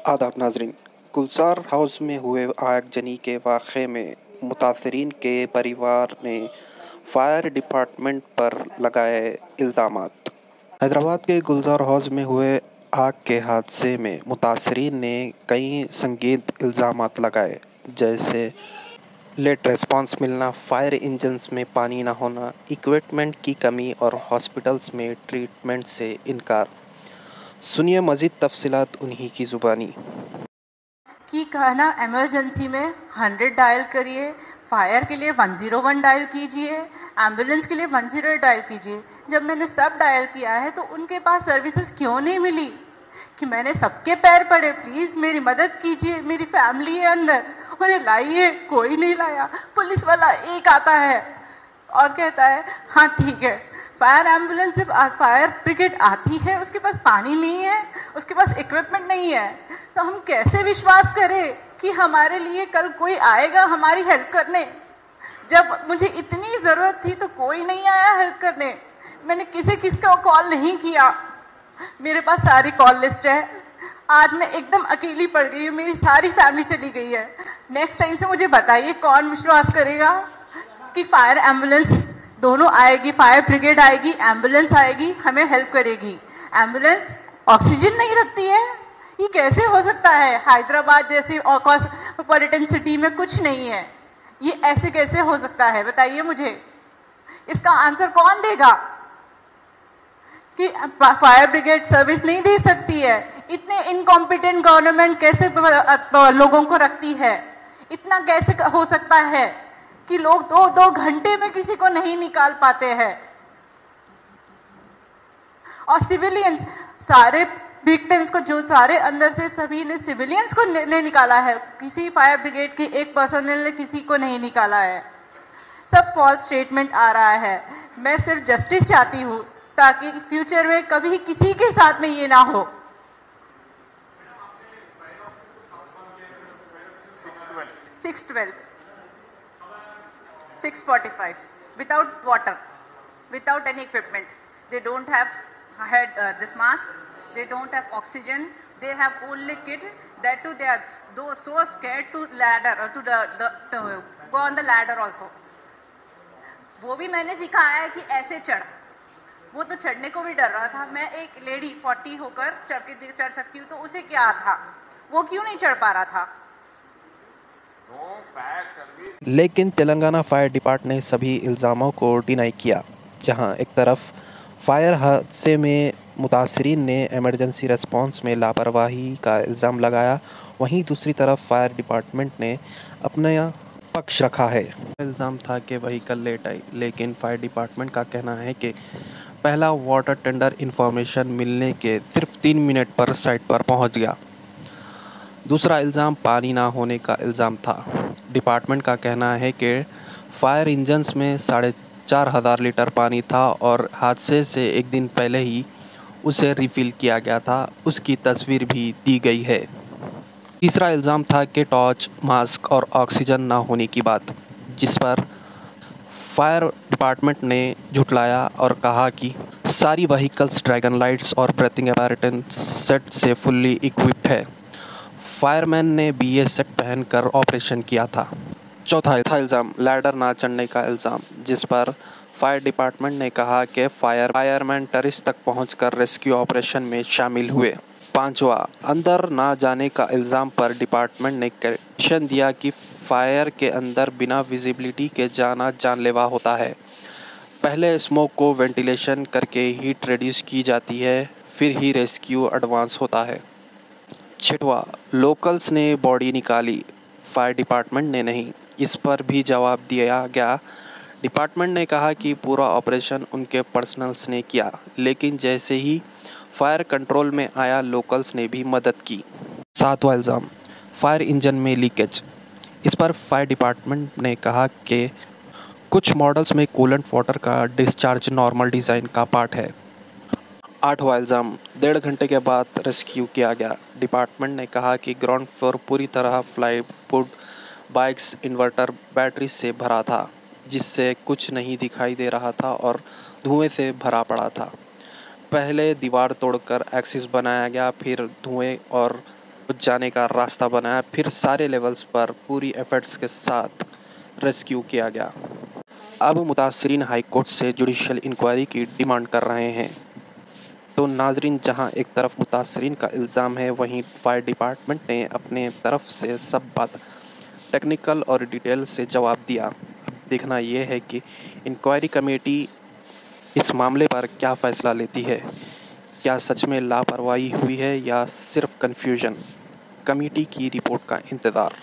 आदाब नाजरीन। गुलजार हाउस में हुए आगजनी के वाक़े में मुतासरीन के परिवार ने फायर डिपार्टमेंट पर लगाए इल्ज़ामात। हैदराबाद के गुलजार हाउस में हुए आग के हादसे में मुतासरीन ने कई संगीन इल्ज़ामात लगाए, जैसे लेट रिस्पांस मिलना, फायर इंजन्स में पानी न होना, इक्विपमेंट की कमी और हॉस्पिटल्स में ट्रीटमेंट से इनकार। सुनिए मज़ीद तफसीलात उन्हीं की ज़ुबानी। कि कहना इमरजेंसी में 100 डायल करिए, फायर के लिए 101 डायल कीजिए, एम्बुलेंस के लिए 10 डायल कीजिए। जब मैंने सब डायल किया है तो उनके पास सर्विसेज क्यों नहीं मिली? कि मैंने सबके पैर पड़े, प्लीज मेरी मदद कीजिए, मेरी फैमिली है अंदर, उन्हें लाइए, कोई नहीं लाया। पुलिस वाला एक आता है और कहता है हाँ ठीक है। फायर एम्बुलेंस जब फायर ब्रिगेड आती है, उसके पास पानी नहीं है, उसके पास इक्विपमेंट नहीं है, तो हम कैसे विश्वास करें कि हमारे लिए कल कोई आएगा हमारी हेल्प करने? जब मुझे इतनी जरूरत थी तो कोई नहीं आया हेल्प करने। मैंने किसका कॉल नहीं किया। मेरे पास सारी कॉल लिस्ट है। आज मैं एकदम अकेली पड़ गई हूँ, मेरी सारी फैमिली चली गई है। नेक्स्ट टाइम से मुझे बताइए, कौन विश्वास करेगा कि फायर एम्बुलेंस दोनों आएगी, फायर ब्रिगेड आएगी, एम्बुलेंस आएगी, हमें हेल्प करेगी। एम्बुलेंस ऑक्सीजन नहीं रखती है, ये कैसे हो सकता है? हैदराबाद जैसी कॉस्मोपॉलिटन सिटी में कुछ नहीं है, ये ऐसे कैसे हो सकता है? बताइए मुझे, इसका आंसर कौन देगा कि फायर ब्रिगेड सर्विस नहीं दे सकती है? इतने इनकॉम्पिटेंट गवर्नमेंट कैसे लोगों को रखती है? इतना कैसे हो सकता है कि लोग 2-2 घंटे में किसी को नहीं निकाल पाते हैं? और सिविलियंस, सारे विक्टिम्स को जो सारे अंदर थे, सभी ने सिविलियंस को नहीं निकाला है। किसी फायर ब्रिगेड के एक पर्सनल ने किसी को नहीं निकाला है। सब फॉल्स स्टेटमेंट आ रहा है। मैं सिर्फ जस्टिस चाहती हूँ ताकि फ्यूचर में कभी किसी के साथ में ये ना हो। 612 645 without water, without any equipment. They don't have had this mask, they don't have oxygen, they have only kit. That too, they are so scared to ladder or to go on the ladder also. वो भी मैंने सिखाया है कि ऐसे चढ़, वो तो चढ़ने को भी डर रहा था। मैं एक लेडी 40 होकर चढ़ सकती हूँ, तो उसे क्या था, वो क्यों नहीं चढ़ पा रहा था? लेकिन तेलंगाना फायर डिपार्टमेंट ने सभी इल्ज़ामों को डिनाई किया। जहां एक तरफ फायर हादसे में मुतासरीन ने इमरजेंसी रिस्पांस में लापरवाही का इल्ज़ाम लगाया, वहीं दूसरी तरफ फायर डिपार्टमेंट ने अपना पक्ष रखा है। इल्ज़ाम था कि व्हीकल लेट आई, लेकिन फायर डिपार्टमेंट का कहना है कि पहला वाटर टेंडर इंफॉर्मेशन मिलने के सिर्फ 3 मिनट पर साइट पर पहुंच गया। दूसरा इल्ज़ाम पानी ना होने का इल्ज़ाम था। डिपार्टमेंट का कहना है कि फायर इंजन्स में 4,500 लीटर पानी था और हादसे से एक दिन पहले ही उसे रिफ़िल किया गया था, उसकी तस्वीर भी दी गई है। तीसरा इल्ज़ाम था कि टॉर्च, मास्क और ऑक्सीजन ना होने की बात, जिस पर फायर डिपार्टमेंट ने झुटलाया और कहा कि सारी व्हीकल्स ड्रैगन लाइट्स और ब्रीथिंग apparatus सेट से फुल्ली इक्विप्ड है। फायरमैन ने BA सेट पहनकर ऑपरेशन किया था। चौथा इल्ज़ाम लैडर ना चढ़ने का इल्ज़ाम, जिस पर फायर डिपार्टमेंट ने कहा कि फायरमैन टेरेस तक पहुंचकर रेस्क्यू ऑपरेशन में शामिल हुए। पांचवा, अंदर ना जाने का इल्ज़ाम पर डिपार्टमेंट ने क्लैरिफिकेशन दिया कि फायर के अंदर बिना विजिबिलिटी के जाना जानलेवा होता है। पहले स्मोक को वेंटिलेशन करके हीट रिड्यूस की जाती है, फिर ही रेस्क्यू एडवांस होता है। छठवां, लोकल्स ने बॉडी निकाली, फायर डिपार्टमेंट ने नहीं। इस पर भी जवाब दिया गया। डिपार्टमेंट ने कहा कि पूरा ऑपरेशन उनके पर्सनल्स ने किया, लेकिन जैसे ही फायर कंट्रोल में आया, लोकल्स ने भी मदद की। सातवां इल्ज़ाम फायर इंजन में लीकेज। इस पर फायर डिपार्टमेंट ने कहा कि कुछ मॉडल्स में कूलेंट वाटर का डिस्चार्ज नॉर्मल डिज़ाइन का पार्ट है। आठवां इल्ज़ाम 1.5 घंटे के बाद रेस्क्यू किया गया। डिपार्टमेंट ने कहा कि ग्राउंड फ्लोर पूरी तरह प्लाईवुड, बाइक्स, इन्वर्टर, बैटरी से भरा था, जिससे कुछ नहीं दिखाई दे रहा था और धुएं से भरा पड़ा था। पहले दीवार तोड़कर एक्सिस बनाया गया, फिर धुएं और जाने का रास्ता बनाया। फिर सारे लेवल्स पर पूरी एफर्ट्स के साथ रेस्क्यू किया गया। अब मुतासरीन हाई कोर्ट से जुडिशल इंक्वायरी की डिमांड कर रहे हैं। तो नाजरीन, जहां एक तरफ मुतासरीन का इल्ज़ाम है, वहीं फायर डिपार्टमेंट ने अपने तरफ से सब बात टेक्निकल और डिटेल से जवाब दिया। अब देखना यह है कि इंक्वायरी कमेटी इस मामले पर क्या फ़ैसला लेती है। क्या सच में लापरवाही हुई है या सिर्फ कन्फ्यूजन? कमेटी की रिपोर्ट का इंतज़ार।